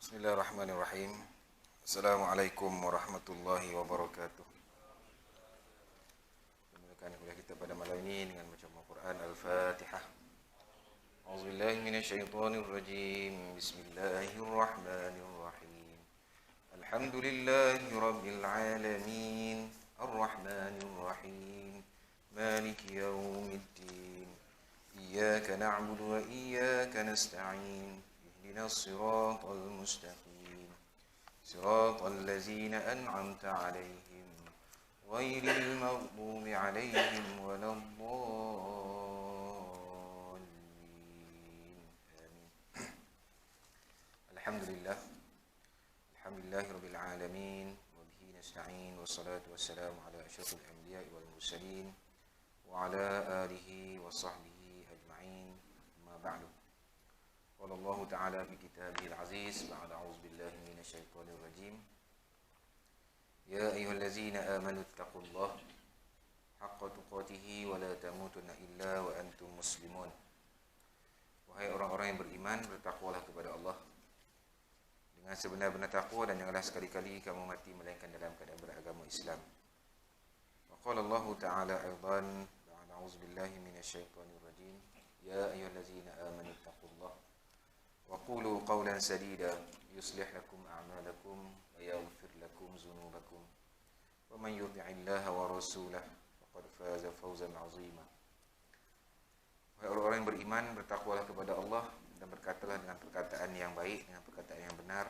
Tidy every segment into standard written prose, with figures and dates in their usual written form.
Bismillahirrahmanirrahim. Assalamualaikum warahmatullahi wabarakatuh. Mulakan kuliah kita pada malam ini dengan baca Al-Quran Al-Fatihah. A'udzubillahi minasyaitonirrajim. Bismillahirrahmanirrahim. Alhamdulillahi rabbil alamin. Ar-Rahmanirrahim. Maliki yaumiddin. Iyyaka na'budu wa iyyaka nasta'in. اهدنا الصراط المستقيم صراط الذين أنعمت عليهم غير المغضوب عليهم ولا الضالين آمين. الحمد لله رب العالمين وبه نستعين والصلاة والسلام على أشرف الأنبياء والمرسلين وعلى آله وصحبه أجمعين. أما بعد. قال الله تعالى في كتابه العزيز بعد أعوذ بالله من الشيطان الرجيم يا أيها الذين آمنوا اتقوا الله حق تقاته ولا تموتن إلا وأنتم مسلمون. Wahai orang-orang yang beriman, bertakwalah kepada Allah dengan sebenar-benar takwa dan janganlah sekali-kali kamu mati melainkan dalam keadaan beragama Islam. Wa qala Allah Ta'ala aidan ba'da a'udzu billahi minasyaitonir rajim ya ayyuhallazina amanu ittaqullaha وقولوا قولا سديدا يصلح لكم أعمالكم ويغفر لكم ذنوبكم ومن يطع الله ورسوله فقد فاز فوزا عظيما. Wahai orang-orang yang beriman, bertakwalah kepada Allah dan berkatalah dengan perkataan yang baik, dengan perkataan yang benar.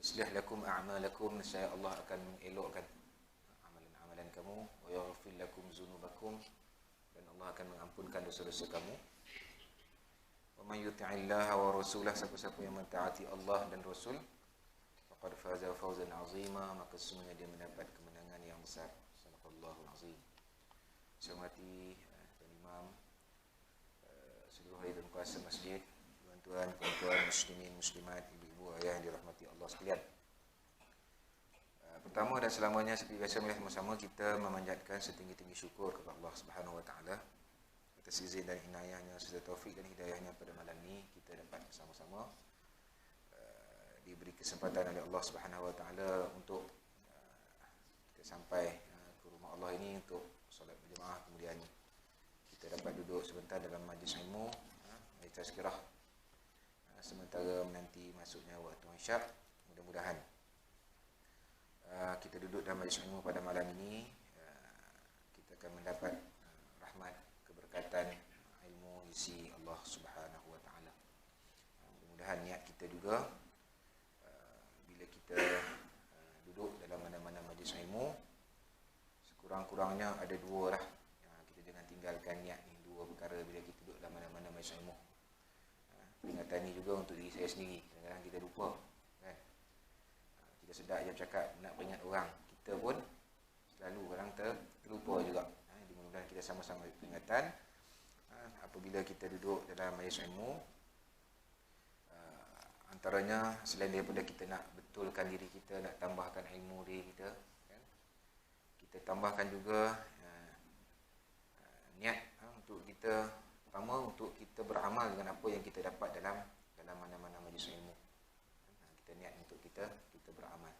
Yuslih lakum a'malakum, nescaya Allah akan mengelokkan amalan-amalan kamu. Wa yaghfir lakum dzunubakum, dan Allah akan mengampunkan dosa-dosa kamu. Wa may yuti'illaha wa rasulahu, siapa-siapa yang mentaati Allah dan Rasul, faqad faza fawzan 'azima, maka sesungguhnya dia mendapat kemenangan yang besar. Subhanallahul azim. Saya hormati Tuan Imam, seluruh ahli dan kuasa masjid, tuan-tuan, puan-puan, muslimin, muslimat, ibu-ibu, ayah yang dirahmati Allah sekalian. Pertama dan selamanya, seperti biasa, mari sama-sama kita memanjatkan setinggi-tinggi syukur kepada Allah Subhanahu wa taala atas izin dan inayahnya serta taufik dan hidayahnya pada malam ini kita dapat bersama-sama diberi kesempatan oleh Allah Subhanahu wa taala untuk kita sampai ke rumah Allah ini untuk solat berjemaah, kemudian kita dapat duduk sebentar dalam majlis ilmu, majlis tazkirah, sementara menanti masuknya waktu isyak. Mudah-mudahan kita duduk dalam majlis ilmu pada malam ini, kita akan mendapat rahmat, keberkatan, ilmu isi Allah Subhanahu wa taala. Mudah-mudahan niat kita juga bila kita duduk dalam mana-mana majlis ilmu, sekurang-kurangnya ada dua lah. Kita jangan tinggalkan niat ni, dua perkara bila kita duduk dalam mana-mana majlis ilmu. Peringatan ni juga untuk diri saya sendiri. Kadang-kadang kita lupa, kan? Kita sedar je cakap nak peringat orang, kita pun selalu kadang terlupa juga. Mudah-mudahan kita sama-sama peringatan apabila kita duduk dalam majlis ilmu, antaranya selain daripada kita nak betulkan diri kita, nak tambahkan ilmu diri kita, kan? Kita tambahkan juga niat untuk kita, pertama untuk kita beramal dengan apa yang kita dapat dalam mana-mana majlis ilmu. Kita niat untuk kita beramal.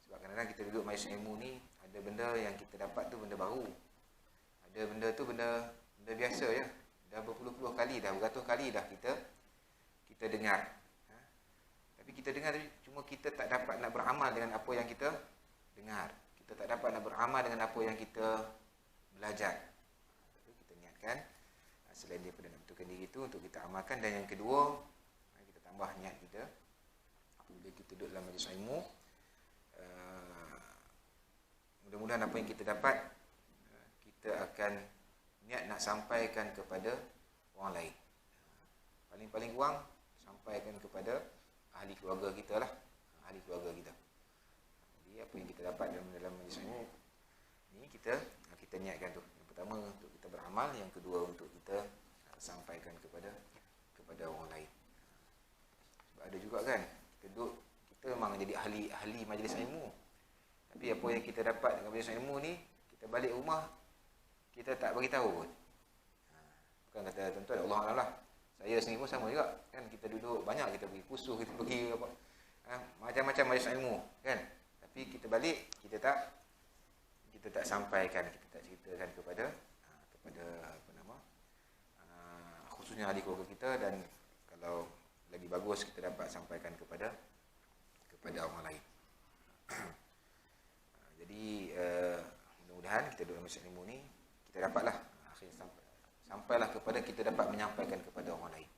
Sebab kadang-kadang kita duduk majlis ilmu ni, ada benda yang kita dapat tu benda baru. Ada benda tu benda biasa ya. Dah berpuluh-puluh kali dah, beratus kali dah kita dengar. Tapi kita dengar, cuma kita tak dapat nak beramal dengan apa yang kita dengar. Kita tak dapat nak beramal dengan apa yang kita belajar. Kita niatkan, selain daripada nak betulkan diri itu, untuk kita amalkan. Dan yang kedua, kita tambah niat kita apabila kita duduk dalam majlis ilmu, mudah-mudahan apa yang kita dapat, kita akan niat nak sampaikan kepada orang lain. Paling-paling kurang sampaikan kepada ahli keluarga kita lah, ahli keluarga kita. Jadi apa yang kita dapat dalam majlis ilmu ni, kita niatkan tu. Yang pertama untuk kita beramal, yang kedua untuk kita sampaikan kepada orang lain. Sebab ada juga kan, kita memang jadi ahli majlis ilmu, tapi apa yang kita dapat dalam majlis ilmu ni, kita balik rumah kita tak bagi tahu pun. Bukan kata tuan-tuan, Allah Alam lah. Saya sendiri pun sama juga kan, kita duduk banyak, kita pergi kursus, kita pergi apa, macam-macam majlis ilmu kan, tapi kita balik kita tak sampaikan, kita tak ceritakan kepada apa nama, khususnya ahli keluarga kita, dan kalau lagi bagus kita dapat sampaikan kepada orang lain. Jadi mudah-mudahan kita duduk dalam majlis ilmu ni kita dapatlah akhirnya sampailah kepada kita dapat menyampaikan kepada orang lain.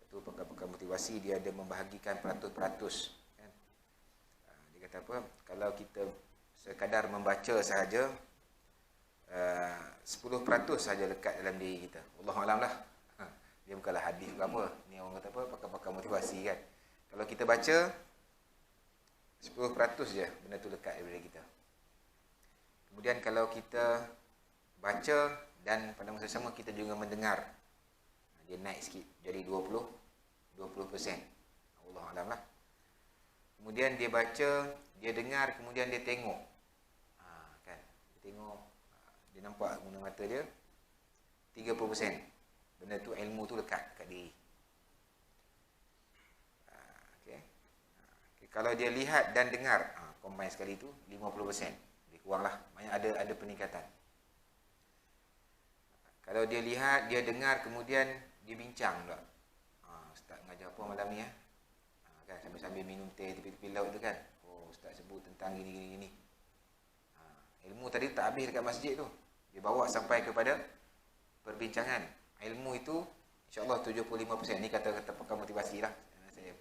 Itu pakar-pakar motivasi dia ada membahagikan peratus-peratus kan. Dia kata apa, kalau kita sekadar membaca sahaja 10% sahaja lekat dalam diri kita. Wallahu alam lah. Dia bukanlah hadis ke apa. Ni orang kata apa, pakar-pakar motivasi kan. Kalau kita baca 10% je benda tu lekat daripada kita. Kemudian kalau kita baca dan pada masa sama kita juga mendengar, dia naik sikit jadi 20%. Allah alam lah. Kemudian dia baca, dia dengar, kemudian dia tengok. Kan? Dia tengok, dia nampak guna mata dia 30%. Benda tu, ilmu tu lekat kat diri. Okay. Kalau dia lihat dan dengar, combine sekali tu 50%. Dia kuranglah, banyak ada peningkatan. Kalau dia lihat, dia dengar, kemudian dia bincang pula. Ustaz mengajar apa malam ni kan, sambil-sambil minum teh tepi-tepi laut tu kan. Oh, ustaz sebut tentang gini. Ilmu tadi tak habis dekat masjid tu. Dia bawa sampai kepada perbincangan. Ilmu itu insya-Allah 75%. Ni kata-kata pakar motivasi lah. Saya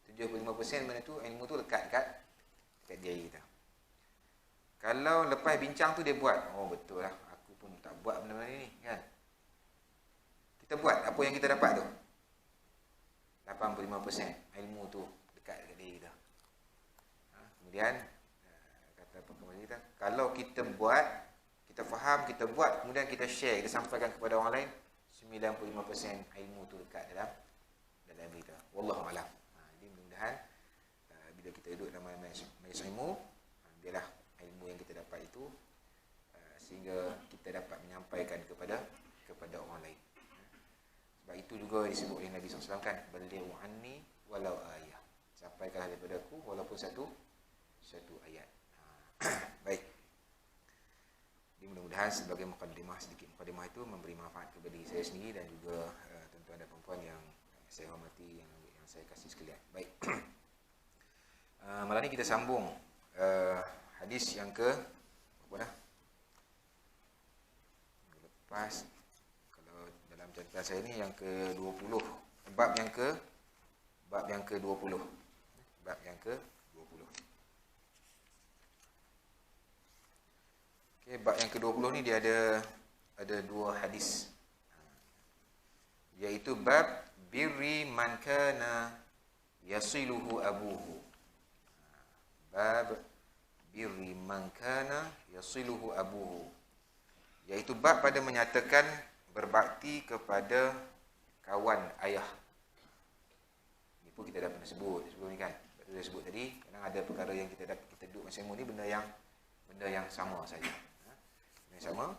75% benda tu, ilmu tu lekat dekat diri kita. Kalau lepas bincang tu dia buat, oh betul lah, aku pun tak buat benda-benda ni kan. Kita buat apa yang kita dapat tu, 85% ilmu tu dekat diri kita. Kemudian kata pakar kita, kalau kita buat, kita faham, kita buat, kemudian kita share, kita sampaikan kepada orang lain, 95% ilmu tu dekat dalam diri kita. Wallahu a'lam. Jadi mudah-mudahan bila kita duduk dalam majlis ilmu, biarlah ilmu yang kita dapat itu sehingga kita dapat menyampaikan kepada orang lain. Sebab itu juga disebut oleh Nabi SAW kan, balighu anni walau ayah. Sampaikanlah daripada aku walaupun satu ayat. Baik. Jadi mudah-mudahan sebagai sedikit mukadimah itu memberi manfaat kepada diri saya sendiri dan juga tuan-tuan dan puan-puan yang saya hormati, yang saya kasih sekalian. Baik. Malam ni kita sambung hadis yang ke apa dah? Lepas kalau dalam catatan saya ni yang ke-20, bab yang ke-20. Bab yang ke-20. Okey, bab yang ke-20 ni dia ada dua hadis. Iaitu bab birri man kana yasiluhu abuhu. Bab birri man kana yasiluhu abuhu, iaitu bab pada menyatakan berbakti kepada kawan ayah. Ini pun kita dah pernah sebut sebelum ni kan. Betul saya sebut tadi, kadang ada perkara yang kita duduk macam ni, benda yang sama saja. Benda yang sama.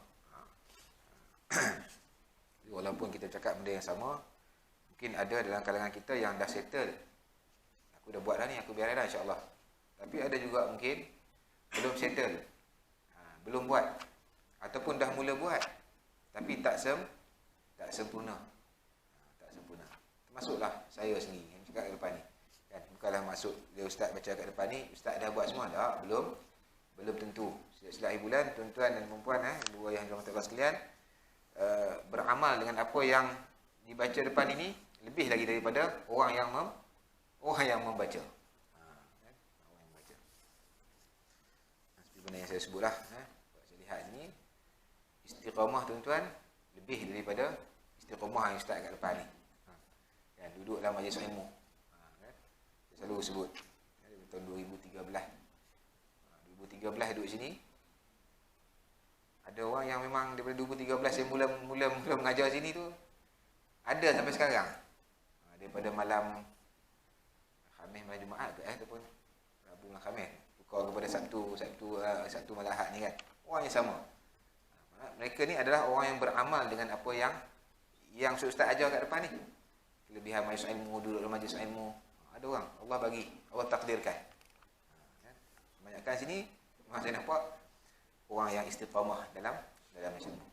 Walaupun kita cakap benda yang sama, mungkin ada dalam kalangan kita yang dah settle. Aku dah buat dah ni, aku biarkan dah insya-Allah. Tapi ada juga mungkin belum settle, belum buat, ataupun dah mula buat tapi tak sempurna. Tak sempurna. Termasuklah saya sendiri yang cakap kat depan ni kan, bukanlah maksud dia ustaz baca kat depan ni ustaz dah buat semua. Tak, belum tentu. Setiap akhir bulan tuan-tuan dan puan-puan, ibu ayah dan tuan-tuan sekalian, beramal dengan apa yang dibaca depan ini lebih lagi daripada orang yang membaca. Benda yang saya sebutlah, saya lihat ni istiqamah tuan-tuan lebih daripada istiqamah yang ustaz kat depan ni. Kan, duduk dalam majlis ilmu. Kan? Saya selalu sebut tahun 2013 duduk sini. Ada orang yang memang daripada 2013 yang mula mengajar sini tu ada sampai sekarang. Daripada malam Khamis, malam Jumaat ke ataupun Rabu malam Khamis, kau kepada Sabtu malam Ahad ni kan. Orang yang sama. Mereka ni adalah orang yang beramal dengan apa yang Ustaz ajar kat depan ni. Kelebihan majlis ilmu, duduk dalam majlis ilmu. Ada orang, Allah bagi, Allah takdirkan. Kebanyakan sini, saya nampak orang yang istiqamah dalam majlis ilmu.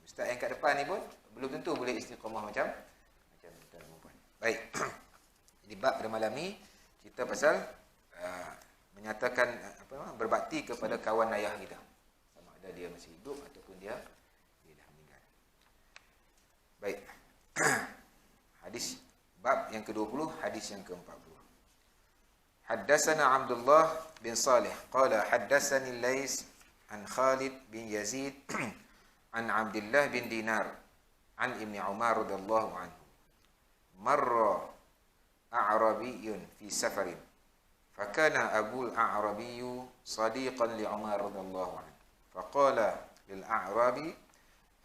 Ustaz yang kat depan ni pun belum tentu boleh istiqamah macam tuan-tuan puan. Baik. Jadi bab pada malam ni kita pasal menyatakan berbakti kepada kawan ayah kita. Sama ada dia masih hidup ataupun dia dah meninggal. Baik. Hadis bab yang ke-20, hadis yang ke-40. Haddatsana Abdullah bin Salih qala haddatsani Lais an Khalid bin Yazid an Abdullah bin Dinar an Ibn Umar radhiyallahu anhu. Marra a'rabiyyun fi safarin. Fakana Abul A'rabiyyu sadiqan li Umar radhiyallahu anhu. Faqala lil a'rabi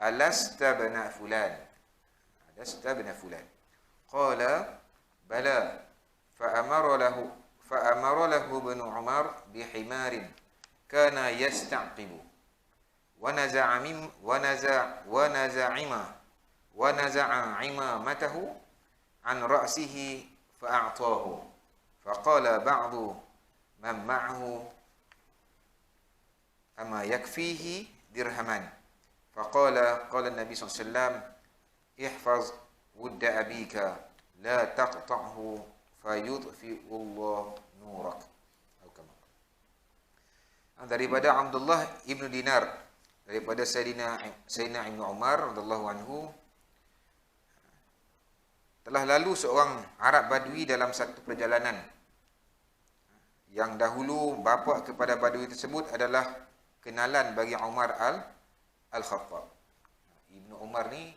alasta bana fulan. Alasta bana fulan. Qala bala. فأمر له ابن عمر بحمار كان يستعقب ونزع عمامته عن رأسه فأعطاه فقال بعض من معه أما يكفيه درهما فقال النبي صلى الله عليه وسلم احفظ ود أبيك لا تقطعه فيطفئ الله نورك. Daripada Abdullah ibn Dinar, daripada Sayyidina Ibn Umar radhiyallahu anhu, telah lalu seorang Arab Badui dalam satu perjalanan. Yang dahulu bapa kepada Badui tersebut adalah kenalan bagi Umar Al-Khattab. Ibn Umar ni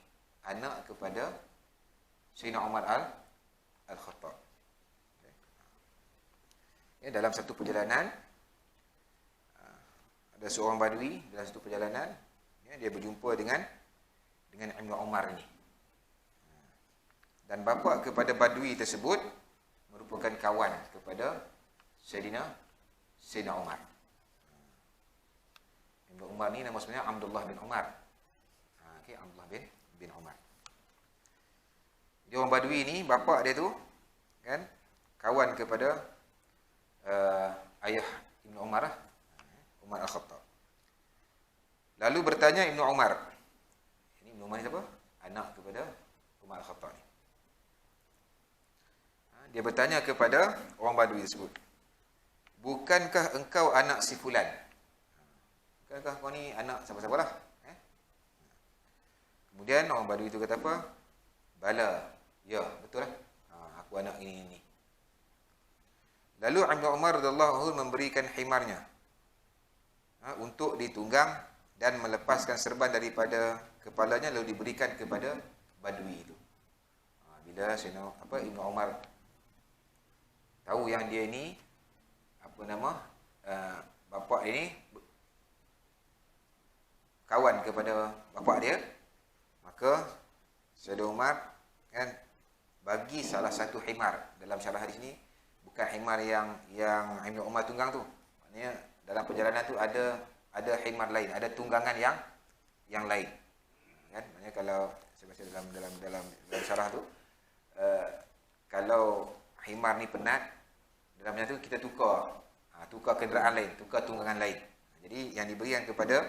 anak kepada Sayyidina Umar Al-Khattab. Ya, dalam satu perjalanan ada seorang Badui dalam satu perjalanan, ya, dia berjumpa dengan Ibn Umar ni. Dan bapa kepada Badui tersebut merupakan kawan kepada Sayyidina Umar. Ibn Umar ni nama sebenarnya Abdullah bin Umar. Okey, Abdullah bin Umar. Dia orang Badui ni, bapa dia tu kan kawan kepada ayah Ibn Umar lah, Umar Al-Khattab. Lalu bertanya Ibn Umar. Ini Ibn Umar ni siapa? Anak kepada Umar Al-Khattab ni. Dia bertanya kepada orang Badui tersebut. Bukankah engkau anak si fulan? Bukankah kau ni anak siapa-siapa lah? Kemudian orang Badui itu kata apa? Bala. Ya, betul lah. Aku anak ini. Lalu Ibn Umar radhiyallahu anhu memberikan himarnya untuk ditunggang dan melepaskan serban daripada kepalanya, lalu diberikan kepada Badui itu. Bila Ibn Umar tahu yang dia ni bapa ini kawan kepada bapa dia, maka Sayyidina Umar kan bagi salah satu himar. Dalam syarah hadis ni bukan himar yang Ibn Umar tunggang tu. Maknanya dalam perjalanan tu ada himar lain, ada tunggangan yang lain. Kan? Maknanya kalau saya baca dalam syarah tu, kalau himar ni penat, dalamnya tu kita tukar kenderaan lain, tukar tunggangan lain. Jadi yang diberikan kepada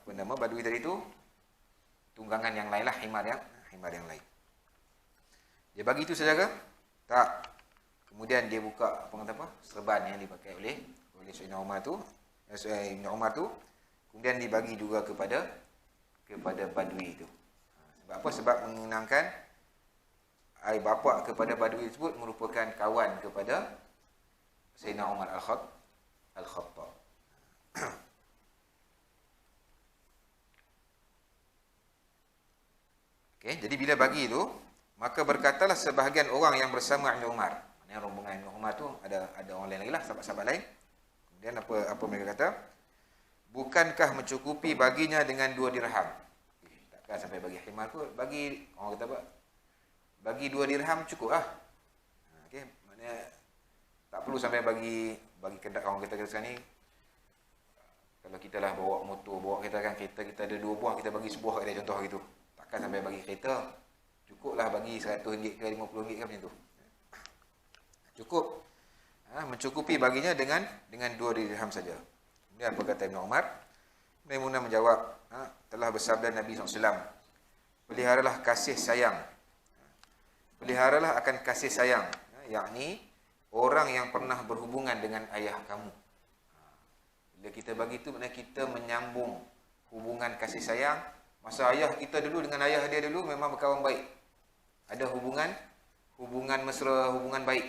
Badui tadi tu tunggangan yang lain lah, himar yang lain. Dia bagi itu saja ke? Tak. Kemudian dia buka serban yang dipakai oleh Sayyidina Umar tu, Ibn Umar tu, kemudian dibagi juga kepada Badui itu. Sebab apa? Sebab mengenangkan bapa kepada Badui tersebut merupakan kawan kepada Sayyidina Umar Al-Khattab. Okey, jadi bila bagi itu, maka berkatalah sebahagian orang yang bersama Ibn Umar. Maknanya rombongan Ibn Umar tu ada orang lain lagi lah, sahabat-sahabat lain. Kemudian apa mereka kata? Bukankah mencukupi baginya dengan 2 dirham? Takkan sampai bagi himar tu, bagi orang kata apa? Bagi 2 dirham cukup lah. Okey, maknanya tak perlu sampai bagi kedai. Orang kata sekarang ni, kalau kita lah bawa motor, bawa kereta kan, kereta kita ada 2 buah, kita bagi sebuah kat dia, contoh gitu. Takkan sampai bagi kereta Cukuplah bagi RM100 ke RM50 ke macam tu. Cukup. Mencukupi baginya dengan 2 dirham saja. Kemudian apa kata Ibn Umar? Maimunah menjawab, telah bersabda Nabi SAW, peliharalah kasih sayang. Peliharalah akan kasih sayang, yakni orang yang pernah berhubungan dengan ayah kamu. Bila kita bagi itu, maknanya kita menyambung hubungan kasih sayang. Masa ayah kita dulu dengan ayah dia dulu memang berkawan baik. Ada hubungan mesra, hubungan baik.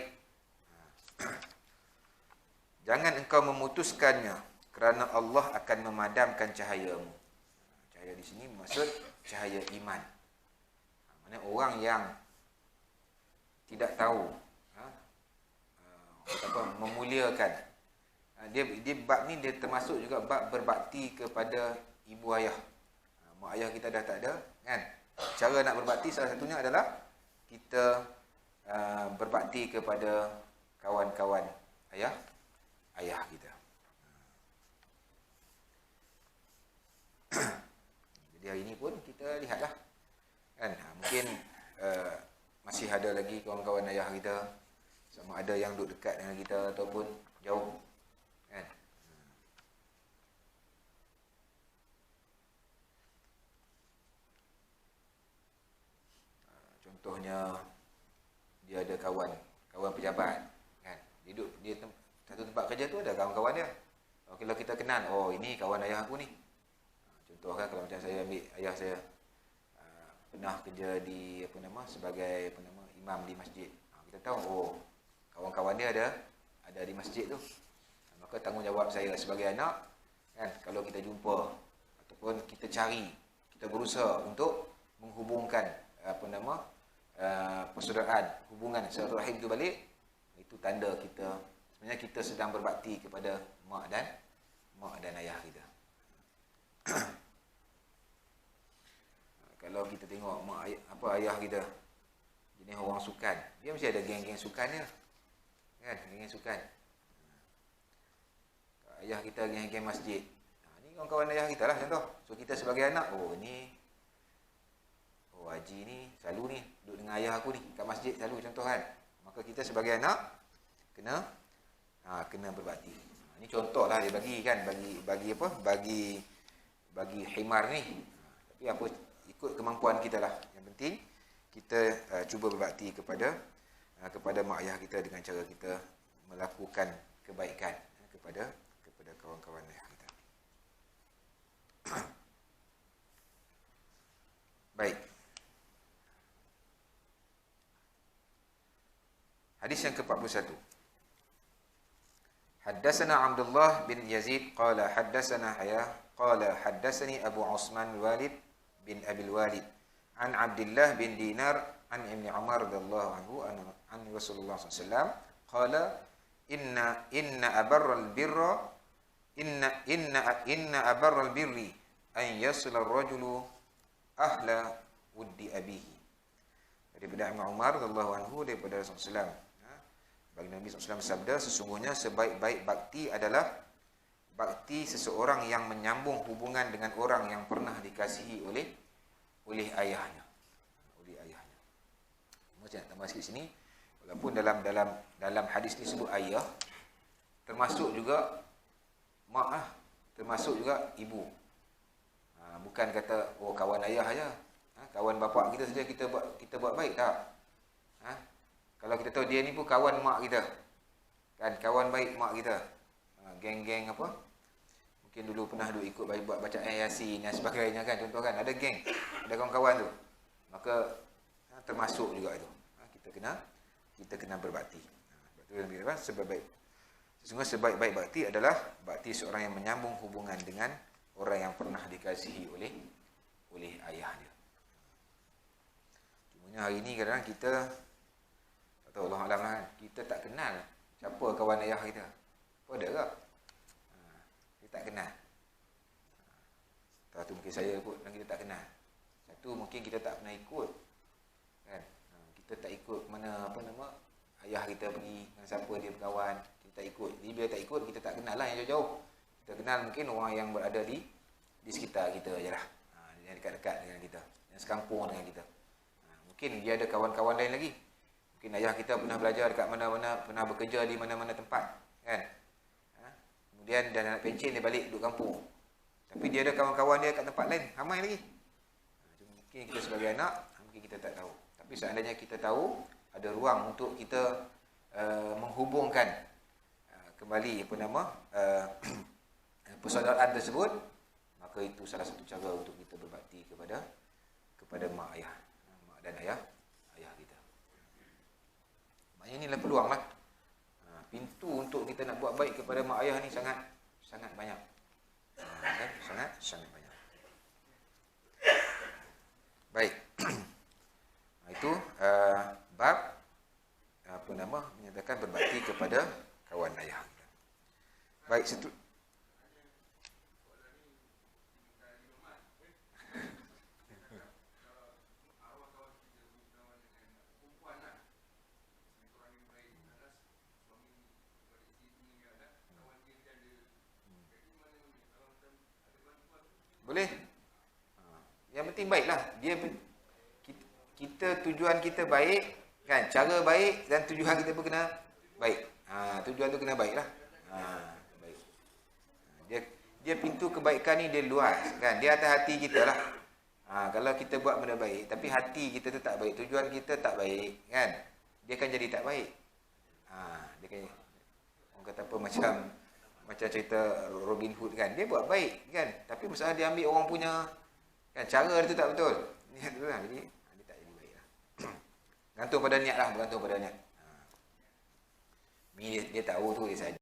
Jangan engkau memutuskannya, kerana Allah akan memadamkan cahayamu. Cahaya di sini maksud cahaya iman. Maksudnya orang yang tidak tahu memuliakan. Dia bab ni dia termasuk juga bab berbakti kepada ibu ayah. Mak ayah kita dah tak ada, kan? Cara nak berbakti salah satunya adalah kita berbakti kepada kawan-kawan ayah kita. Jadi hari ini pun kita lihatlah, kan? Mungkin masih ada lagi kawan-kawan ayah kita, sama ada yang duduk dekat dengan kita ataupun jauh, kan? Contohnya dia ada kawan pejabat, kan? Dia satu tempat kerja tu ada kawan-kawan dia. Kalau kita kenal, oh ini kawan ayah aku ni. Contoh kan, kalau macam saya ambil ayah saya pernah kerja di sebagai imam di masjid. Kita tahu, oh kawan-kawan dia ada di masjid tu. Maka tanggungjawab saya sebagai anak, kan, kalau kita jumpa ataupun kita cari, kita berusaha untuk menghubungkan persaudaraan, hubungan silaturahim itu balik, itu tanda kita sebenarnya kita sedang berbakti kepada mak dan ayah kita. Kalau kita tengok ayah kita jenis orang sukan, dia mesti ada geng-geng sukan dia, kan? Geng sukan. Ayah kita geng-geng masjid. Ni kawan-kawan ayah kita lah contoh. So kita sebagai anak, haji ni selalu ni duduk dengan ayah aku ni kat masjid selalu, contoh kan. Maka kita sebagai anak kena berbakti. Ni contoh lah dia bagi, kan, bagi himar ni. Tapi apa, ikut kemampuan kita lah. Yang penting kita cuba berbakti kepada mak ayah kita dengan cara kita melakukan kebaikan kepada kawan-kawan ayah kita. Baik. Hadis yang ke-41. Haddatsana Abdullah bin Yazid qala haddatsana Hayah qala haddatsani Abu Usman Walid bin Abil Walid an Abdullah bin Dinar an Ibn Umar radhiyallahu anhu an Rasulullah sallallahu alaihi wasallam qala inna abarral birra inna abarral birri an yasila ar-rajulu ahla wuddi abihi. Daripada Ibn Umar radhiyallahu anhu daripada Rasulullah sallallahu alaihi wasallam, bagi Nabi SAW sabda, sesungguhnya sebaik-baik bakti adalah bakti seseorang yang menyambung hubungan dengan orang yang pernah dikasihi oleh ayahnya. Macam nak tambah sikit sini, walaupun dalam hadis ni sebut ayah, termasuk juga mak lah, termasuk juga ibu. Bukan kata kawan ayah aja, kawan bapak kita saja kita buat baik, tak? Kalau kita tahu dia ni pun kawan mak kita, kan, kawan baik mak kita, geng-geng apa, mungkin dulu pernah ikut buat bacaan Yasin dan sebagainya, kan, contoh kan, ada geng, ada kawan-kawan tu, maka termasuk juga itu. Kita kena berbakti. Sesungguhnya sebaik-baik bakti adalah bakti seorang yang menyambung hubungan dengan orang yang pernah dikasihi oleh ayahnya. Cumanya hari ni kadang-kadang kita, atau Allah Alam lah, kita tak kenal siapa kawan ayah kita. Apa ada ke? Kita tak kenal. Satu mungkin saya pun dan kita tak kenal. Satu mungkin kita tak pernah ikut, kan? Kita tak ikut mana ayah kita pergi dengan siapa dia berkawan, kita tak ikut. Jadi bila tak ikut, kita tak kenal lah yang jauh-jauh. Kita kenal mungkin orang yang berada di sekitar kita je lah, yang dekat-dekat dengan kita, yang sekampung dengan kita. Mungkin dia ada kawan-kawan lain lagi. Mungkin ayah kita pernah belajar dekat mana-mana, pernah bekerja di mana-mana tempat, kan? Kemudian dah nak pencen, dia balik duduk kampung. Tapi dia ada kawan-kawan dia kat tempat lain, ramai lagi. Mungkin kita sebagai anak, mungkin kita tak tahu. Tapi seandainya kita tahu, ada ruang untuk kita menghubungkan kembali persaudaraan tersebut, maka itu salah satu cara untuk kita berbakti kepada mak ayah, mak dan ayah kita. Maknanya inilah peluang lah. Pintu untuk kita nak buat baik kepada mak ayah ni sangat banyak. Sangat banyak. Baik. Itu bab menyatakan berbakti kepada kawan ayah. Baik, situ. Boleh. Yang penting baiklah. Kita tujuan kita baik, kan? Cara baik dan tujuan kita pun kena baik. Tujuan tu kena baiklah. Baik. Dia pintu kebaikan ni dia luas, kan? Dia atas hati kita lah. Kalau kita buat benda baik tapi hati kita tu tak baik, tujuan kita tak baik, kan? Dia akan jadi tak baik. Dia kan, orang kata apa, macam cerita Robin Hood, kan? Dia buat baik, kan? Tapi masalah dia ambil orang punya, kan, cara dia tu tak betul. Niat tu lah. Jadi dia tak jadi baik lah. Gantung pada niat lah, bergantung pada niat. Dia tahu tu dia saja.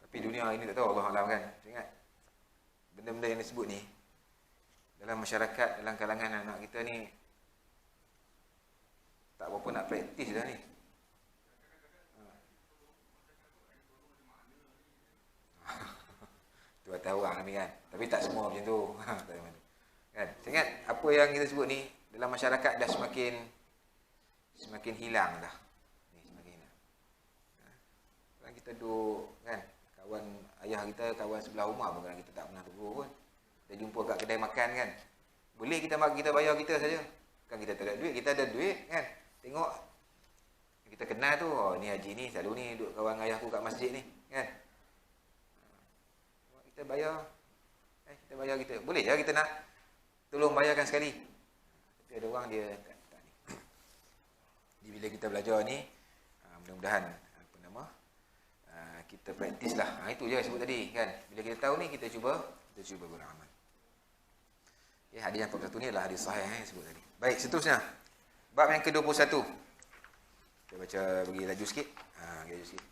Tapi dunia ini tak tahu, Allah Alam, kan? Ingat benda-benda yang disebut ni dalam masyarakat, dalam kalangan anak kita ni tak berapa nak praktis dah ni. Tu tahu orang ni, kan. Tapi tak semua macam tu. Kan? Saya ingat apa yang kita sebut ni dalam masyarakat dah semakin hilang dah. Semakin hilang. Kan kita duduk, kan, kawan ayah kita, kawan sebelah rumah pun kita tak pernah tegur pun. Kita jumpa kat kedai makan, kan. Boleh kita bayar kita saja. Kan kita tak ada duit, kita ada duit, kan. Tengok kita kenal tu, oh ni haji ni selalu ni duduk kawan ayahku kat masjid ni, kan. Kita bayar kita. Boleh je kita nak tolong bayarkan sekali. Tapi ada orang dia tak ni. Jadi bila kita belajar ni, mudah-mudahan kita praktis lah. Itu je sebut tadi, kan. Bila kita tahu ni, kita cuba beramal. Okay, hadis yang 41 ni adalah hadis sahih yang sebut tadi. Baik, seterusnya. Bab yang ke-21. Kita baca bagi laju sikit. Laju sikit.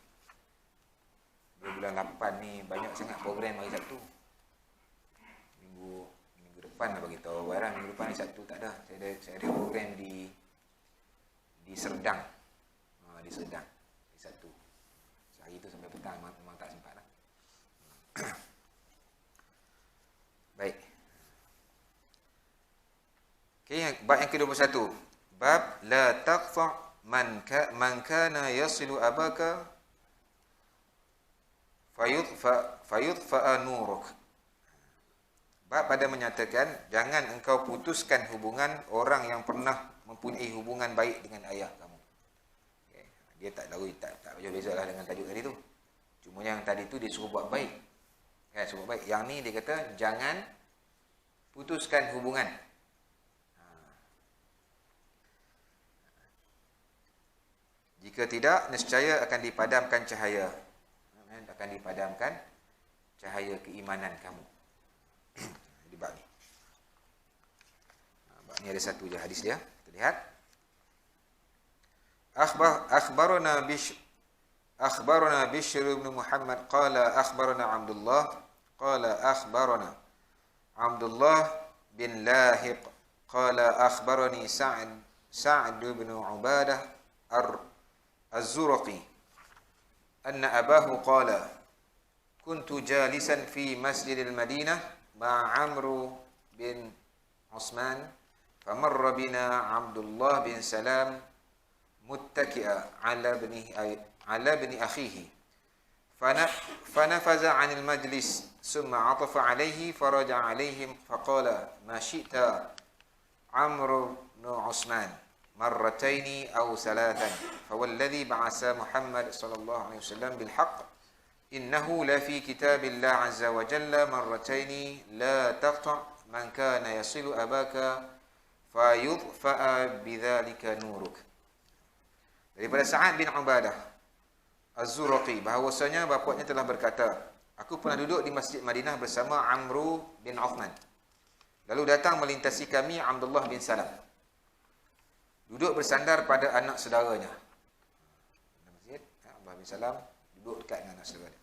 Bulan 8 ni banyak sangat program hari Sabtu. Minggu depan dah bagi tahu barang. Minggu depan ni Sabtu tak ada. Saya ada program di Serdang. Di Serdang. Di Sabtu. Sehari tu sampai petang memang tak sempat lah. Baik. Okey, bab yang ke-21. Bab la taqfa' man kana yasilu abaka fayudfa'a nuruk. Bab pada menyatakan jangan engkau putuskan hubungan orang yang pernah mempunyai hubungan baik dengan ayah kamu. Okay. Dia tak tahu, tak jauh bezalah dengan tajuk tadi tu. Cuma yang tadi tu dia suruh buat baik. Kan, suruh baik. Yang ni dia kata jangan putuskan hubungan. Jika tidak, nescaya akan dipadamkan cahaya. Akan dipadamkan cahaya keimanan kamu. Di bab ni. Bab ni ada satu je hadis dia. Kita lihat. Akhbarana Bishr bin Muhammad qala akhbarana Abdullah qala akhbarana Abdullah bin Lahiq qala akhbarani Sa'd bin Ubadah Az-Zurqi anna abahu qala kuntu jalisan fi masjid al-Madinah ma'a Amr bin Uthman famarra bina Abdullah bin Salam muttaki'a ala ibni akhihi fanafaza 'an al-majlis thumma 'atafa 'alayhi faraja 'alayhim faqala ma syi'ta Amr bin Utsman marrataini aw salatan fawalladhi ba'asa Muhammad sallallahu alaihi wasallam bil haqq innahu la fi kitabillah azza wa jalla marrataini la taqta' man kana yasilu abaka fayudfa'a bidzalika nuruk. Daripada Sa'ad bin Ubadah Az-Zuraqi bahawasanya bapaknya telah berkata, aku pernah duduk di Masjid Madinah bersama Amr bin Uthman. Lalu datang melintasi kami Abdullah bin Salam. Duduk bersandar pada anak saudaranya. Masjid Abdullah bin Salam duduk dekat dengan anak saudara.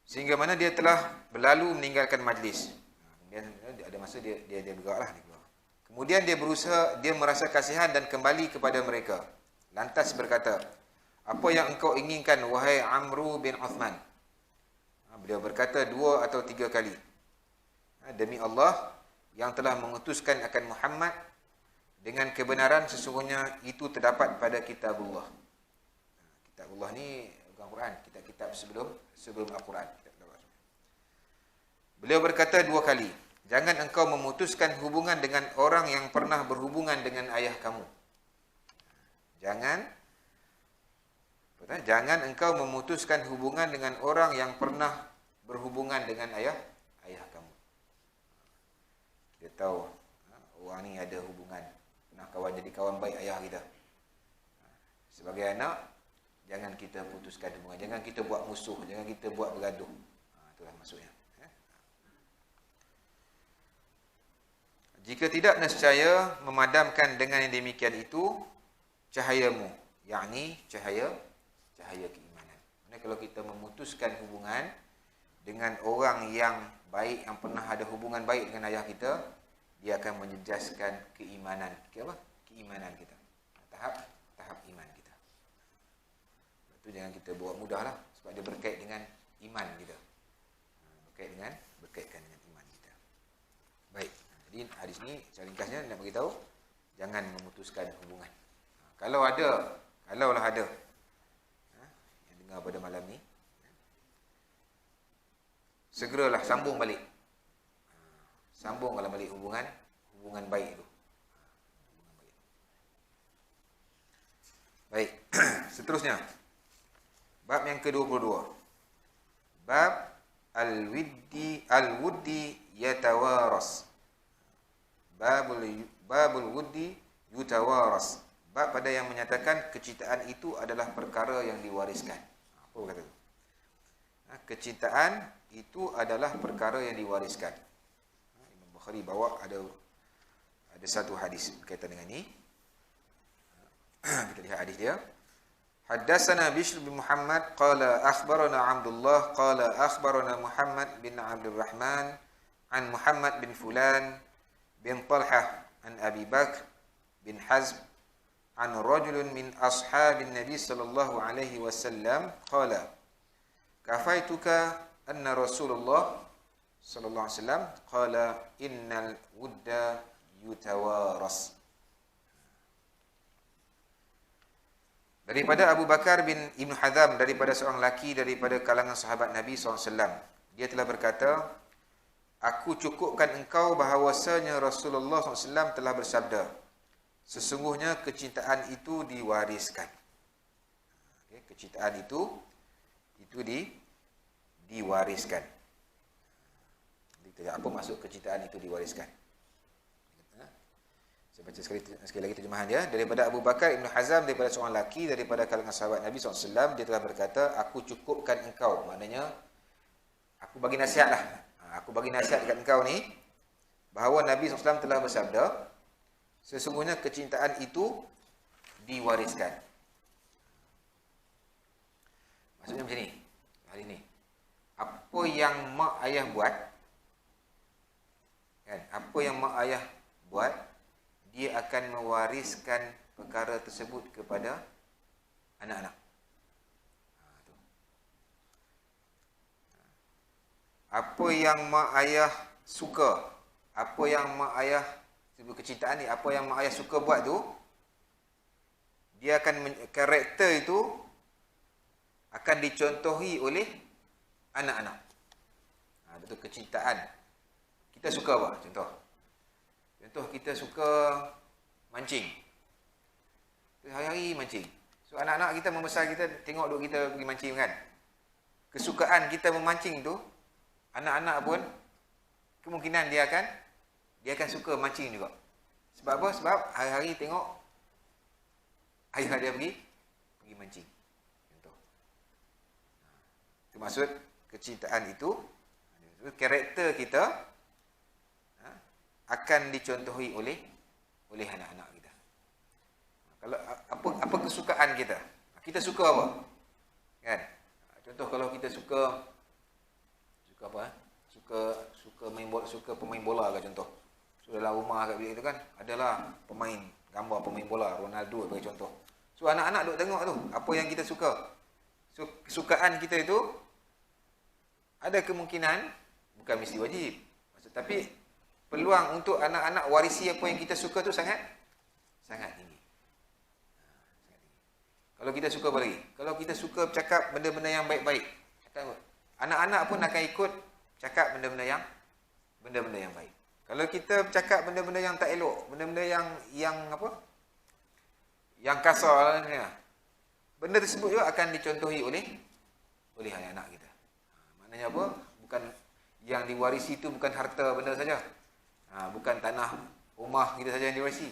Sehingga mana dia telah berlalu meninggalkan majlis. Kemudian ada masa dia bergeraklah dia keluar. Kemudian dia merasa kasihan dan kembali kepada mereka. Lantas berkata, apa yang engkau inginkan wahai Amr bin Uthman? Beliau berkata 2 atau 3 kali. Demi Allah yang telah mengutuskan akan Muhammad dengan kebenaran, sesungguhnya itu terdapat pada kitabullah. Kitabullah ni bukan Quran, kitab-kitab sebelum Al-Quran. Beliau berkata 2 kali, jangan engkau memutuskan hubungan dengan orang yang pernah berhubungan dengan ayah kamu. Jangan engkau memutuskan hubungan dengan orang yang pernah berhubungan dengan ayah kamu. Kita tahu orang ni ada hubungan, pernah jadi kawan baik ayah kita. Sebagai anak, jangan kita putuskan hubungan, jangan kita buat musuh, jangan kita buat bergaduh. Itulah maksudnya. Jika tidak, nescaya memadamkan dengan yang demikian itu cahayamu, yakni cahaya keimanan. Kalau kita memutuskan hubungan dengan orang yang baik, yang pernah ada hubungan baik dengan ayah kita, dia akan menjejaskan keimanan. Keimanan kita. Tahap iman kita. Itu jangan kita buat mudahlah, sebab dia berkait dengan iman kita. Berkaitkan dengan iman kita. Baik. Jadi hadis ni secara ringkasnya nak bagi tahu jangan memutuskan hubungan. Kalaulah ada yang dengar pada malam ni, segeralah sambung balik. Sambunglah balik hubungan baik itu. Baik. Seterusnya. Bab yang ke-22. Bab al-wuddi yatawaras. Babul wuddi yutawaras. Bab pada yang menyatakan kecintaan itu adalah perkara yang diwariskan. Apa kata tu? Kecintaan itu adalah perkara yang diwariskan. Imam Bukhari bawa ada satu hadis berkaitan dengan ini. Kita lihat hadis dia. Haddatsana Bishr bin Muhammad qala akhbarana Abdullah qala akhbarana Muhammad bin Abdul Rahman an Muhammad bin Fulan bin Talhah an Abi Bakr bin Hazm an rajulun min ashabin Nabi sallallahu alaihi wasallam qala kafaituka anna Rasulullah sallallahu alaihi wasallam qala innal wudda yutawaras. Daripada Abu Bakar bin Ibn Hazm, daripada seorang lelaki daripada kalangan sahabat Nabi SAW. Dia telah berkata, aku cukupkan engkau bahawasanya Rasulullah SAW telah bersabda, sesungguhnya kecintaan itu diwariskan. Kecintaan itu diwariskan. Apa maksud kecintaan itu diwariskan? Saya baca sekali lagi terjemahan dia. Daripada Abu Bakar Ibn Hazm, daripada seorang lelaki daripada kalangan sahabat Nabi SAW, dia telah berkata, aku cukupkan engkau. Maknanya, aku bagi nasihat lah. Aku bagi nasihat dekat engkau ni, bahawa Nabi SAW telah bersabda, sesungguhnya kecintaan itu diwariskan. Maksudnya macam ni. Hari ni. Apa yang mak ayah buat, kan? Apa yang mak ayah buat, dia akan mewariskan perkara tersebut kepada anak-anak. Apa yang mak ayah suka, apa yang mak ayah, sebut kecintaan ni, apa yang mak ayah suka buat tu, dia akan, karakter itu akan dicontohi oleh anak-anak. Itu kecintaan. Kita suka apa? Contoh. Contoh kita suka mancing. Hari-hari mancing. So anak-anak kita membesar, kita tengok duk kita pergi mancing kan. Kesukaan kita memancing tu, anak-anak pun kemungkinan dia akan suka mancing juga. Sebab apa? Sebab hari-hari tengok ayah dia pergi mancing. Contoh. Itu maksud kecintaan itu, karakter kita akan dicontohi oleh anak-anak kita. Kalau apa kesukaan kita? Kita suka apa? Kan? Contoh kalau kita suka apa? Suka pemain bola ke contoh. So dalam rumah kat bilik tu kan adalah gambar pemain bola, Ronaldo bagi contoh. So anak-anak duk tengok tu, apa yang kita suka. So kesukaan kita itu ada kemungkinan, bukan mesti wajib. Tapi peluang untuk anak-anak warisi apa yang kita suka tu sangat tinggi. Kalau kita suka apa lagi? Kalau kita suka bercakap benda-benda yang baik-baik, anak-anak pun akan ikut cakap benda-benda yang baik. Kalau kita bercakap benda-benda yang tak elok, benda-benda yang apa? Yang kasar, benda tersebut juga akan dicontohi oleh anak-anak kita. Maknanya apa? Bukan yang diwarisi itu bukan harta benda saja. Bukan tanah, rumah kita saja yang diwarisi.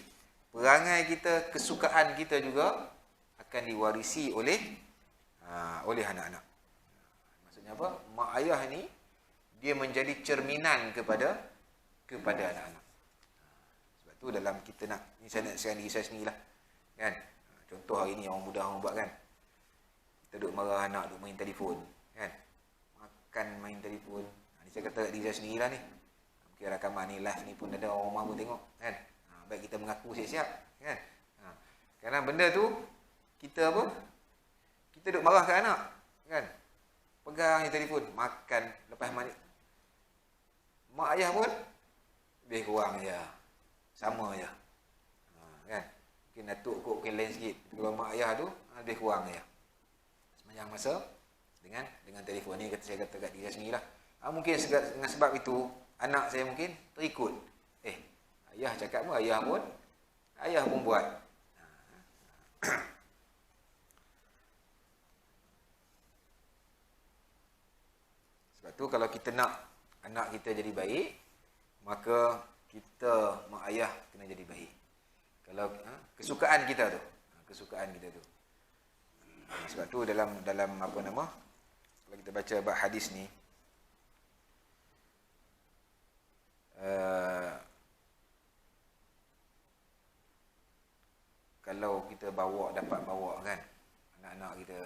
Perangai kita, kesukaan kita juga akan diwarisi oleh anak-anak. Maksudnya apa? Mak ayah ni dia menjadi cerminan kepada anak-anak. Sebab tu dalam kita ni saya nak share diri saya sendirilah. Kan? Contoh hari ni orang muda orang buat kan. Kita duduk marah anak duduk main telefon, kan? Makan main telefon. Ni saya kata diri saya sendirilah ni. Mungkin rakaman ni live ni pun ada orang rumah pun tengok, kan? Baik kita mengaku siap-siap, kan? Kerana benda tu kita apa? Kita duduk marah ke anak, kan? Pegang ni telefon, makan lepas mandi. Mak ayah pun lebih kurang je. Sama je. Kan? Mungkin datuk kot mungkin lain sikit. Kalau mak ayah tu lebih kurang je. Sepanjang masa dengan telefon ni saya kata kat diri saya sendirilah. Mungkin dengan sebab itu anak saya mungkin terikut. Ayah cakap pun ayah pun buat. Sebab tu kalau kita nak anak kita jadi baik, maka kita mak ayah kena jadi baik. Kalau kesukaan kita tu. Sebab tu dalam apa nama? Kalau kita baca bab hadis ni, kalau kita dapat bawa kan anak-anak kita,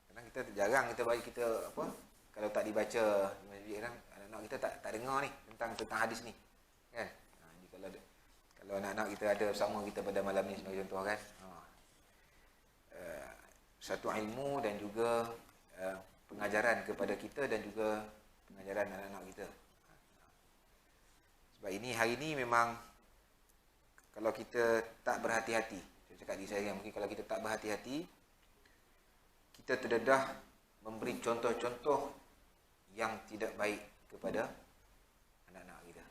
kadang kita jarang kita bagi kita apa, kalau tak dibaca di masjid kan, anak-anak kita tak dengar ni tentang hadis ni, kan? Jadi kalau anak-anak kita ada bersama kita pada malam ni sebagai contoh kan, satu ilmu dan juga pengajaran kepada kita dan juga pengajaran anak-anak kita. Sebab hari ini memang kalau kita tak berhati-hati, saya cakap diri saya mungkin kalau kita tak berhati-hati, kita terdedah memberi contoh-contoh yang tidak baik kepada anak-anak kita.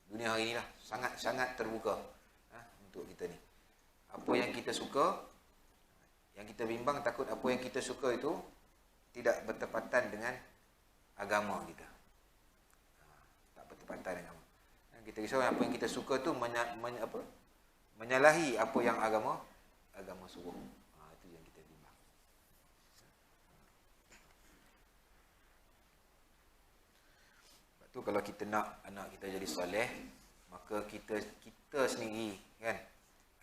Dunia hari inilah sangat terbuka untuk kita ni. Apa yang kita suka, yang kita bimbang takut apa yang kita suka itu tidak bertepatan dengan agama kita. Tak bertepatan dengan agama. Kita risau apa yang kita suka tu menyalahi apa yang agama suruh. Itu yang kita bimbang. Sebab tu kalau kita nak anak kita jadi soleh, maka kita sendiri kan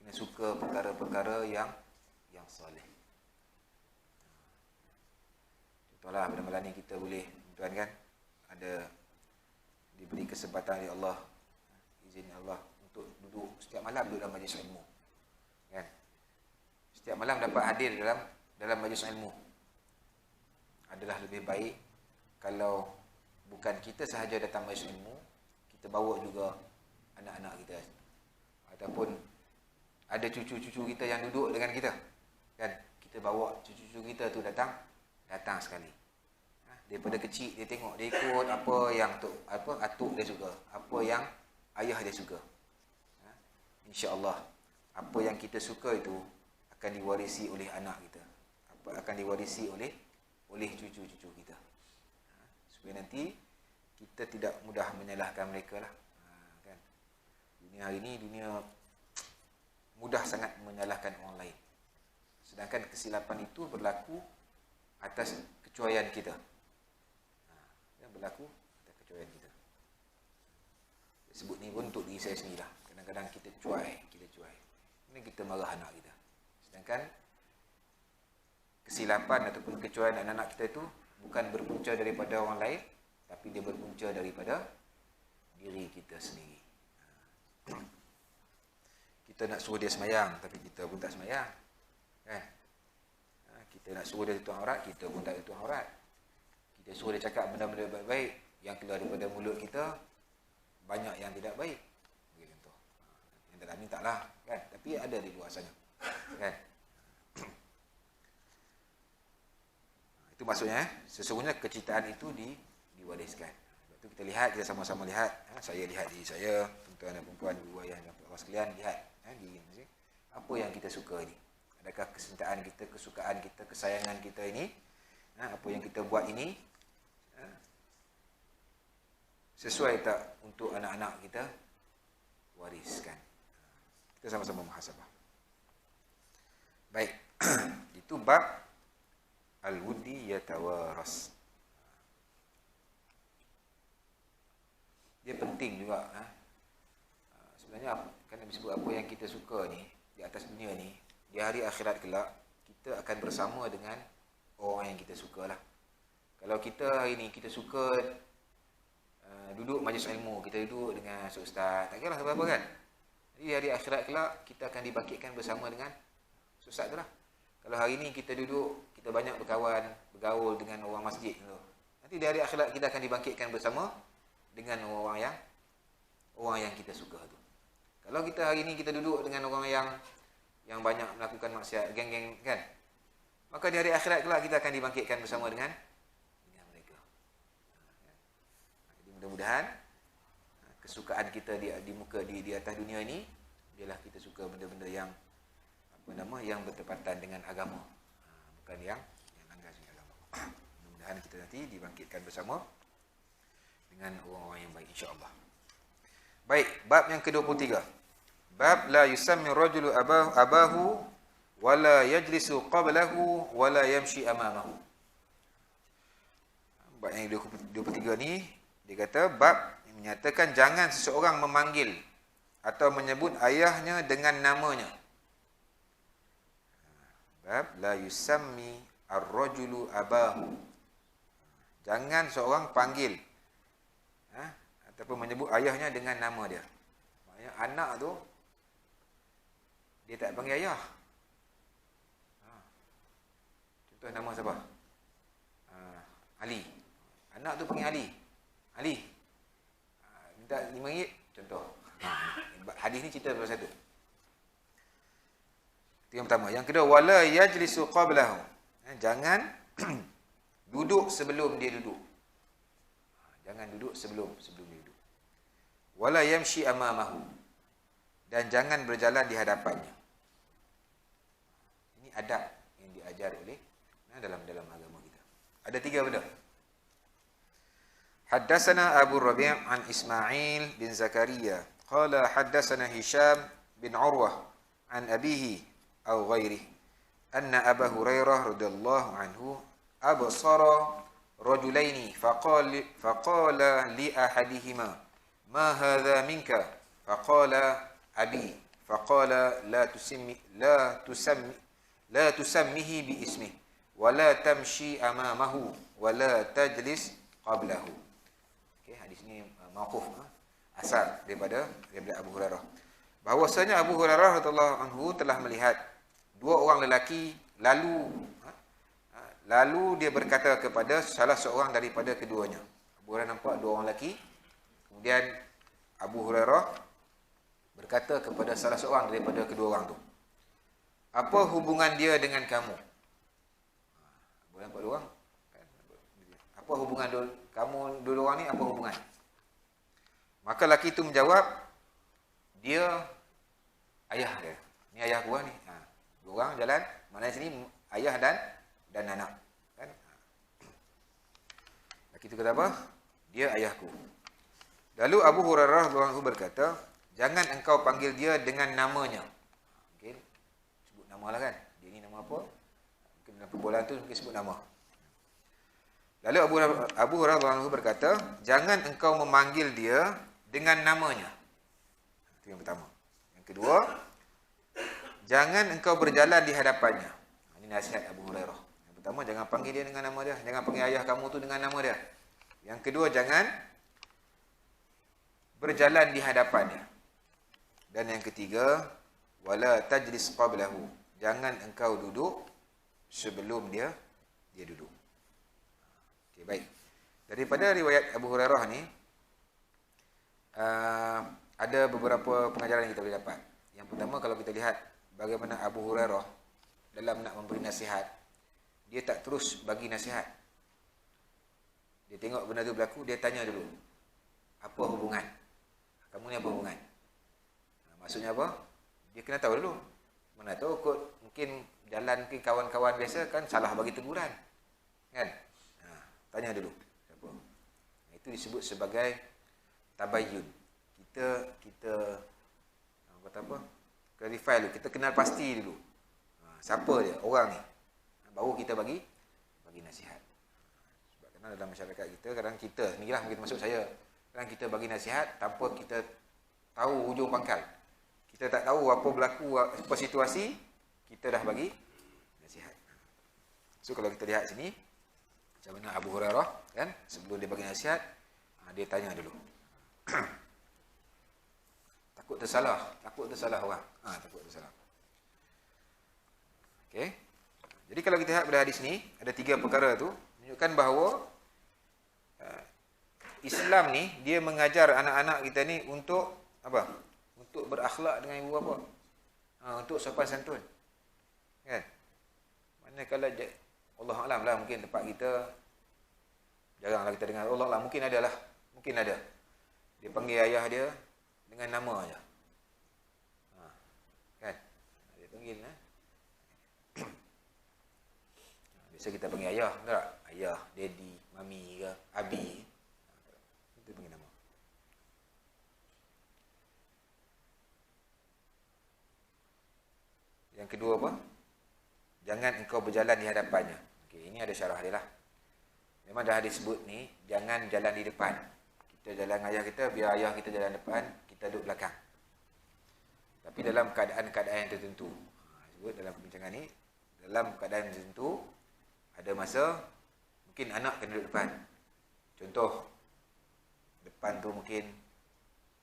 kena suka perkara-perkara yang soleh. Contohlah pada malam ni kita boleh, tuan kan, ada diberi kesempatan oleh Allah, izin Allah untuk duduk setiap malam duduk dalam majlis ilmu, kan? Setiap malam dapat hadir dalam majlis ilmu. Adalah lebih baik kalau bukan kita sahaja datang majlis ilmu, kita bawa juga anak-anak kita, ataupun ada cucu-cucu kita yang duduk dengan kita, kan? Kita bawa cucu-cucu kita tu datang sekali. Daripada kecil dia tengok, dia ikut apa yang atuk dia suka, apa yang ayah dia suka. InsyaAllah apa yang kita suka itu akan diwarisi oleh anak kita, akan diwarisi oleh cucu-cucu kita. Supaya nanti kita tidak mudah menyalahkan mereka lah. Kan? Dunia hari ini dunia mudah sangat menyalahkan orang lain. Sedangkan kesilapan itu berlaku atas kecuaian kita. Berlaku atas kecuaian kita. Saya sebut ni pun untuk diri saya sendiri lah. Kadang-kadang kita cuai. Ini kita marah anak kita. Sedangkan kesilapan ataupun kecuaian anak-anak kita itu bukan berpunca daripada orang lain, tapi dia berpunca daripada diri kita sendiri. Kita nak suruh dia semayang, tapi kita pun tak semayang. Kan? Kita nak suruh dia tutup aurat, kita pun tak tutup aurat. Kita suruh dia cakap benda-benda baik-baik, yang keluar daripada mulut kita banyak yang tidak baik. Bagi contoh. Yang tak minta lah, kan? Tapi ada di luar sana. Kan? Itu maksudnya, sesungguhnya kecintaan itu diwariskan. Sebab itu kita lihat, kita sama-sama lihat. Saya lihat diri saya, tuan-tuan dan perempuan, ibu ayah dan puan sekalian, lihat diri ini. Apa yang kita suka ini? Adakah kecintaan kita, kesukaan kita, kesayangan kita ini, apa yang kita buat ini, sesuai tak untuk anak-anak kita wariskan? Kita sama-sama muhasabah. Baik, itu bab al-wuddi yatawaras. Dia penting juga. Sebenarnya kan Nabi sebut apa yang kita suka ni di atas dunia ni, di hari akhirat kelak kita akan bersama dengan orang yang kita sukalah. Kalau kita hari ni kita suka duduk majlis ilmu, kita duduk dengan ustaz, tak kira lah apa-apa kan. Jadi hari akhirat kelak kita akan dibangkitkan bersama dengan ustaz tu lah. Kalau hari ni kita duduk, kita banyak berkawan, bergaul dengan orang masjid tu, nanti di hari akhirat kita akan dibangkitkan bersama dengan orang yang kita suka tu. Kalau kita hari ni kita duduk dengan orang yang banyak melakukan maksiat, geng-geng kan, maka di hari akhirat kelak kita akan dibangkitkan bersama dengan mereka. Jadi mudah-mudahan kesukaan kita di muka di atas dunia ini ialah kita suka benda-benda yang yang bertepatan dengan agama, bukan yang langgar dengan agama. Mudah-mudahan kita nanti dibangkitkan bersama dengan orang-orang yang baik, insya-Allah. Baik, bab yang ke-23. Bab la yusammi rajulu abahu wala yajlisu qablahu wala yamshi amamahu. Bab yang 23 ni dia kata bab yang menyatakan jangan seseorang memanggil atau menyebut ayahnya dengan namanya. Bab la yusammi ar-rajulu abahu. Jangan seorang panggil ataupun menyebut ayahnya dengan nama dia. Maknanya anak tu dia tak panggil ayah. Contoh nama siapa? Ali. Anak tu panggil Ali. Ali. Minta RM5, contoh. Hadis ni cerita pasal satu. Itu yang pertama. Yang kedua, wala yajlisu qablahu. Jangan duduk sebelum dia duduk. Jangan duduk sebelum dia duduk. Wala yamshi amamahu. Dan jangan berjalan di hadapannya. Ini adab yang diajar oleh dalam agama kita. Ada 3 benda. Haddatsana Abu Rabi' an Ismail bin Zakaria qala haddatsana Hisham bin Urwah an abihi aw ghairihi anna Abu Hurairah radhiyallahu anhu absara rajulaini faqala li ahadihima ma hadha minka faqala abi faqala la tusammihi bi ismihi wala tamshi amamahu wala tajlis qablahu. Okey, hadis ni mauquf, asal daripada Abu Hurairah. Bahwasanya Abu Hurairah radhiyallahu anhu telah melihat 2 orang lelaki lalu dia berkata kepada salah seorang daripada keduanya. Abu Hurairah nampak 2 orang lelaki, kemudian Abu Hurairah berkata kepada salah seorang daripada kedua orang tu, apa hubungan dia dengan kamu? Boleh nampak 2 orang? Apa hubungan kamu 2 orang ni, apa hubungan? Maka lelaki itu menjawab, dia ayah dia. Ni ayah gua ni. Dua orang jalan, mana sini ayah dan anak. Kan? Lelaki itu kata apa? Dia ayahku. Lalu Abu Hurairah radhiyallahu anhu berkata, jangan engkau panggil dia dengan namanya. Mungkin sebut nama lah kan. Dia ni nama apa? Mungkin dalam perbualan tu mungkin sebut nama. Lalu Abu Hurairah radhiyallahu anhu berkata, jangan engkau memanggil dia dengan namanya. Itu yang pertama. Yang kedua, jangan engkau berjalan di hadapannya. Ini nasihat Abu Hurairah. Yang pertama, jangan panggil dia dengan nama dia. Jangan panggil ayah kamu tu dengan nama dia. Yang kedua, jangan berjalan di hadapannya. Dan yang ketiga, wala tajlis qablahu. Jangan engkau duduk sebelum dia duduk. Okey, baik. Daripada riwayat Abu Hurairah ni, ada beberapa pengajaran yang kita boleh dapat. Yang pertama, kalau kita lihat bagaimana Abu Hurairah dalam nak memberi nasihat, dia tak terus bagi nasihat. Dia tengok benda tu berlaku, dia tanya dulu, apa hubungan? Kamu ni apa hubungan? Maksudnya apa? Dia kena tahu dulu. Mana tahu kot mungkin jalan ke kawan-kawan biasa kan salah bagi teguran. Kan? Tanya dulu. Siapa? Itu disebut sebagai tabayyun. Kita kata apa? Clarify dulu. Kita kenal pasti dulu. Siapa dia? Orang ni. Baru kita bagi nasihat. Sebab kerana dalam masyarakat kita, kadang kita, ni lah mungkin masuk saya, kadang kita bagi nasihat tanpa kita tahu hujung pangkal. Kita tak tahu apa berlaku, apa situasi, kita dah bagi nasihat. So kalau kita lihat sini, macam mana Abu Hurairah kan, sebelum dia bagi nasihat, dia tanya dulu. Takut tersalah orang. Takut tersalah. Okey. Jadi kalau kita lihat pada hadis ni, ada 3 perkara tu menunjukkan bahawa Islam ni dia mengajar anak-anak kita ni untuk apa? Untuk berakhlak dengan ibu bapa. Untuk sopan santun. Kan? Manakala Allah Alam lah, mungkin tempat kita jaranglah kita dengar. Allah Alam, mungkin ada lah. Mungkin ada. Dia panggil ayah dia dengan nama aja. Kan? Dia panggil biasa kita panggil ayah, tak? Ayah, daddy, mami ke, abi. Itu panggil nama. Yang kedua apa? Jangan engkau berjalan di hadapannya. Okey, ini ada syarah dia lah. Memang dah disebut ni, jangan jalan di depan. Kita jalan ayah kita, biar ayah kita jalan depan, kita duduk belakang. Tapi dalam keadaan-keadaan yang tertentu. Sebut dalam perbincangan ni, dalam keadaan tertentu, ada masa, mungkin anak kena duduk depan. Contoh, depan tu mungkin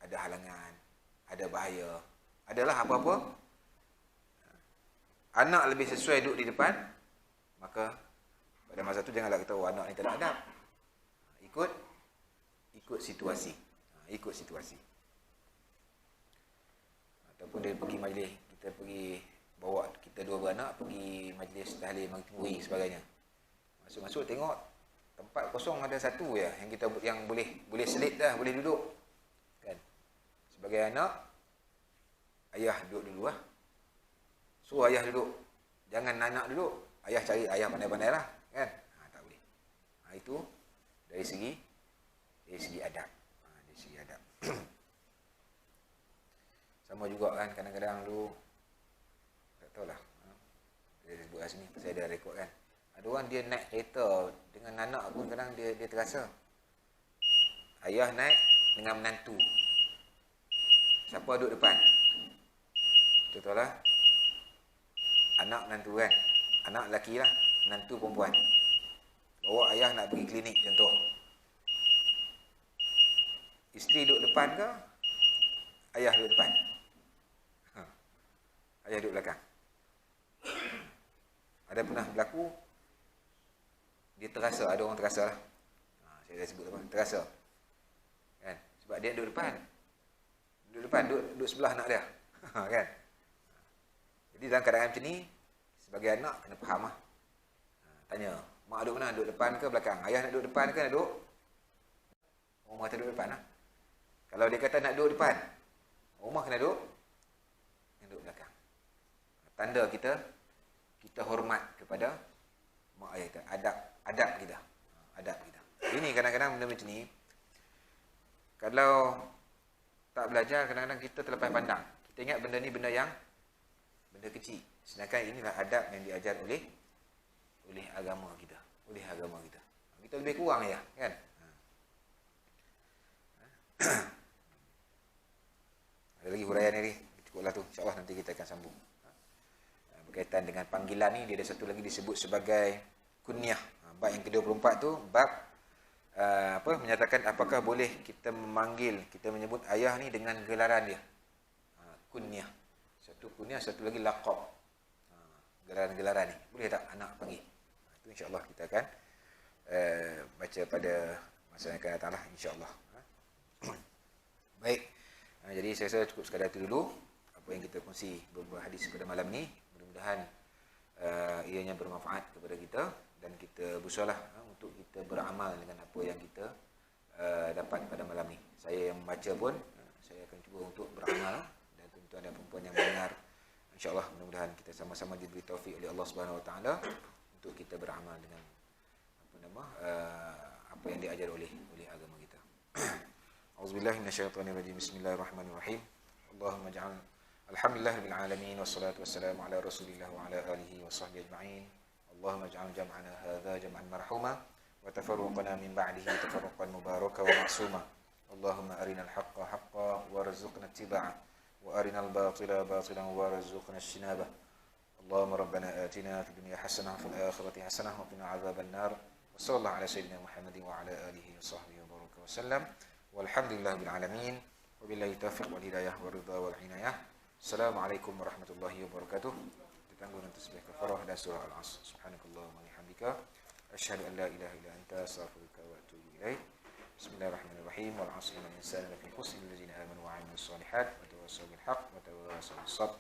ada halangan, ada bahaya, adalah apa-apa. Anak lebih sesuai duduk di depan, maka pada masa tu janganlah kata, anak ni tak ada adab. Ikut situasi. Ikut situasi. Ataupun dia pergi majlis, kita pergi bawa kita 2 beranak pergi majlis tahlil maghrib sebagainya. Masuk-masuk tengok tempat kosong ada satu ya yang boleh selit dah, boleh duduk. Kan? Sebagai anak, ayah duduk dulu lah. Suruh ayah duduk. Jangan anak duduk. Ayah cari ayah pandai-pandai lah. Kan? Tak boleh. Itu dari segi adab. Dari segi adab. Sama juga kan, kadang-kadang dulu tak tahulah. Dia sebut kat sini, saya ada rekod kan. Ada orang dia naik kereta dengan anak pun kadang dia terasa. Ayah naik dengan menantu. Siapa duduk depan? Contohlah, anak menantu kan. Anak lelaki lah, menantu perempuan. Bawa ayah nak pergi klinik contoh. Isteri duduk depan ke? Ayah duduk depan? Ayah duduk belakang. Ada pernah berlaku, dia terasa, ada orang terasa lah. Saya dah sebut apa? Terasa. Kan? Sebab dia duduk depan. Duduk sebelah anak dia. Kan? Jadi dalam keadaan macam ni, sebagai anak kena faham lah. Tanya, mak duduk mana? Duduk depan ke belakang? Ayah nak duduk depan ke nak duduk? Orang kata duduk depan lah. Kalau dia kata nak duduk depan, rumah kena duduk belakang. Tanda kita hormat kepada mak ayah kita, adab kita. Adab kita. Ini kadang-kadang benda macam ni, kalau tak belajar, kadang-kadang kita terlepas pandang. Kita ingat benda ni benda kecil. Sedangkan inilah adab yang diajar oleh agama kita. Kita lebih kurang ya, kan? Ada lagi huraian ni, cukuplah tu. InsyaAllah nanti kita akan sambung. Berkaitan dengan panggilan ni, dia ada satu lagi disebut sebagai kunyah. Bab yang ke-24 tu, bab menyatakan apakah boleh kita menyebut ayah ni dengan gelaran dia. Kunyah. Satu kunyah, satu lagi laqab. Gelaran-gelaran ni. Boleh tak anak panggil? Itu insya-Allah kita akan baca pada masa yang akan datang lah, insya-Allah. Baik. Jadi saya rasa cukup sekadar itu dulu apa yang kita kongsi beberapa hadis pada malam ni. Mudah-mudahan ianya bermanfaat kepada kita dan kita berusahalah untuk kita beramal dengan apa yang kita dapat pada malam ni. Saya yang membaca pun saya akan cuba untuk beramal, dan tuan-tuan dan puan-puan yang mendengar, insya-Allah mudah-mudahan kita sama-sama diberi taufik oleh Allah Subhanahu Wa Taala untuk kita beramal dengan apa yang diajar oleh agama kita. Auzubillahi minasyaitonirrajim. Bismillahirrahmanirrahim. Allahumma ja'al alhamdulillahirabbil alamin wassalatu wassalamu ala Rasulillah wa ala alihi washabbihi ajma'in. Allahumma ja'al jam'ana hadza jam'an marhuma wa tafarruqana min ba'dihi tafarruqan mubaraka wa ma'suma. Allahumma arinal haqqa haqqan warzuqna ittiba'ah wa arinal batila batilan warzuqna ijtinabah. Allahumma rabbana atina fid dunya hasanah wa fil akhirati hasanah wa qina adzaban nar. Wa sallallahu ala sayyidina Muhammadin wa ala alihi wa sahbihi wa baraka wa sallam. Walhamdulillahil alamin. Wabillahi taufiq wal hidayah wal ridha wal inayah. Assalamualaikum warahmatullahi wabarakatuh. Kita tangguh tasbih kafarah dan surah Al-Asr. Subhanakallahumma wa bihamdika asyhadu an la ilaha illa anta astaghfiruka wa atubu ilaik. Bismillahirrahmanirrahim. Wal 'asri innal insana lafi khusr illa allazina amanu wa 'amilus solihat wa tawassaw bil haqq wa tawassaw bis sabr.